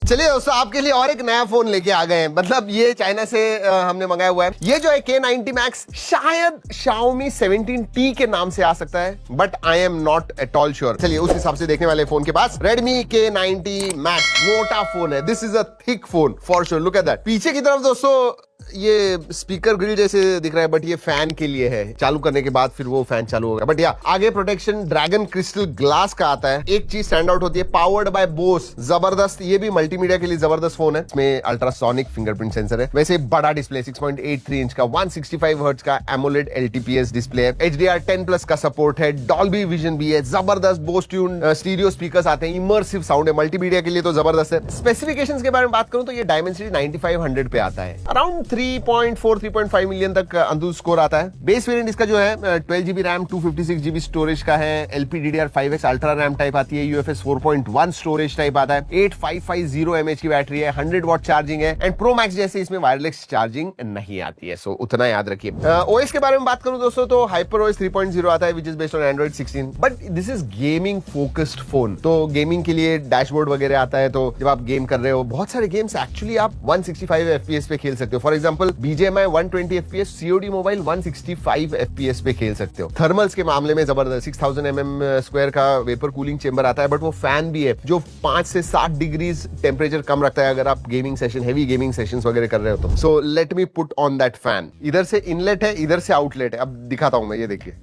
चलिए दोस्तों, आपके लिए और एक नया फोन लेके आ गए हैं। मतलब ये चाइना से हमने मंगाया हुआ है। ये जो है K90 Max शायद Xiaomi 17T के नाम से आ सकता है, but I am not at all sure. चलिए उस हिसाब से देखने वाले फोन के पास Redmi K90 Max मोटा फोन है। This is a thick phone for sure. Look at that. पीछे की तरफ दोस्तों ये स्पीकर ग्रिल जैसे दिख रहा है, बट ये फैन के लिए है। चालू करने के बाद फिर वो फैन चालू होगा। बट या आगे प्रोटेक्शन ड्रैगन क्रिस्टल ग्लास का आता है। एक चीज स्टैंड आउट होती है, पावर्ड बाय बोस। जबरदस्त, ये भी मल्टीमीडिया के लिए जबरदस्त फोन है। इसमें अल्ट्रासोनिक फिंगरप्रिंट सेंसर है। वैसे बड़ा डिस्प्ले 6.83 इंच का 165 हर्ट्ज का एमोलेड LTPS डिस्प्ले है। HDR10+ का सपोर्ट है। डॉल्बी विजन भी है। जबरदस्त बोस ट्यून स्टीरियो स्पीकर्स आते हैं। इमर्सिव साउंड है। मल्टीमीडिया के लिए तो जबरदस्त है। स्पेसिफिकेशंस के बारे में बात करूं तो ये Dimensity 9500 पे आता है। अराउंड 3.5 मिलियन तक अंदर स्कोर आता है। बेस वेरिएंट इसका जो है 12GB रैम 256GB स्टोरेज का है। LPDDR5X अल्ट्रा रैम टाइप आती है। UFS 4.1 स्टोरेज टाइप आता है। 8550 mAh की बैटरी है। 100 वॉट चार्जिंग है। एंड प्रो मैक्स जैसे इसमें वायरलेस चार्जिंग नहीं आती है, सो उतना याद रखिए। OS के बारे में बात करूं दोस्तों तो HyperOS 3.0 आता है, which is based on Android 16। But this is gaming focused phone, तो गेमिंग के लिए डैशबोर्ड वगैरह आता है। तो जब आप गेम कर रहे हो, बहुत सारे गेम्स एक्चुअली आप 165 FPS पे खेल सकते हो। For example BGMI 120 FPS, COD mobile 165 FPS पे खेल सकते हो। थर्मल्स के मामले में जबरदस्त 6000 mm² का वेपर कूलिंग चेंबर आता है, बट वो फैन भी है जो 5 से 7 डिग्री टेम्परेचर कम रखता है अगर आप gaming session, heavy gaming sessions वगैरह कर रहे हो तो। So let me put on that fan. इधर से इनलेट है, इधर से आउटलेट है। अब दिखाता हूं मैं, ये देखिए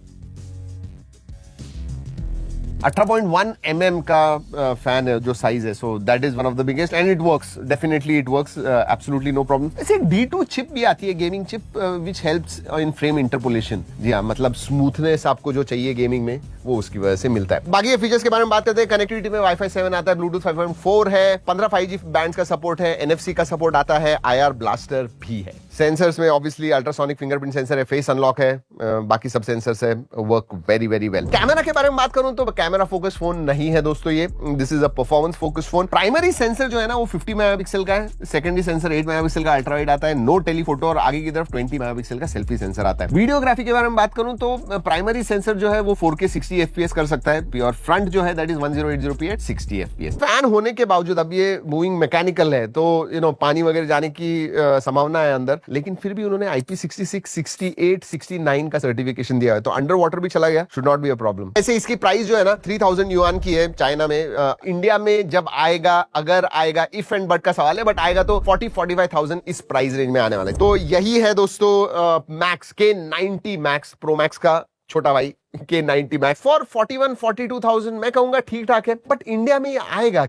18.1 mm का फैन है जो साइज है। So that is one of the biggest and it works, definitely it works, absolutely no problem. ऐसे D2 चिप भी आती है, gaming chip, which helps in frame interpolation. जी हाँ, मतलब स्मूथनेस आपको जो चाहिए गेमिंग में वो उसकी वजह से मिलता है। बाकी फीचर्स के बारे में बात करते हैं। कनेक्टिविटी में Wi-Fi 7 आता है, Bluetooth 5.4 है, 15 5G बैंड्स का सपोर्ट है, NFC का सपोर्ट आता है, IR ब्लास्टर भी है। सेंसर्स में ऑब्वियसली अल्ट्रासोनिक फिंगरप्रिंट सेंसर है, फेस अनलॉक है, बाकी सब सेंसर्स है, work very very well. Camera के बारे में बात करूं तो कैमरा फोकस फोन नहीं है दोस्तों ये। This is a performance focus phone. Primary sensor जो है ना वो 50 मेगापिक्सल का है। सेकेंडरी सेंसर 8 मेगापिक्सल का अल्ट्रा वाइड आता है। नो टेलीफोटो, और आगे की तरफ 20 मेगापिक्सल का सेल्फी सेंसर आता है। वीडियोग्राफी के बारे में बात करूं तो प्राइमरी सेंसर जो है वो 4K 60 FPS कर सकता है, और फ्रंट जो है that is 1080p at 60 FPS। Fan होने के बावजूद, अब ये मूविंग मैकेनिकल है तो पानी वगैरह जाने की संभावना है अंदर, लेकिन फिर भी उन्होंने IP66, 68, 69 का सर्टिफिकेशन दिया है, तो अंडर वाटर भी चला गया, should not be a problem. ऐसे इसकी प्राइस जो है ना 3000 युआन की है चाइना में। इंडिया में जब आएगा, अगर आएगा, इफ एंड बट का सवाल है, बट आएगा तो 40-45,000 इस प्राइस रेंज में आने वाला है। तो यही है दोस्तों max K90 Max pro max का छोटा भाई K90 Max फॉर 41-42,000 मैं कहूंगा ठीक ठाक है, बट इंडिया में ये आएगा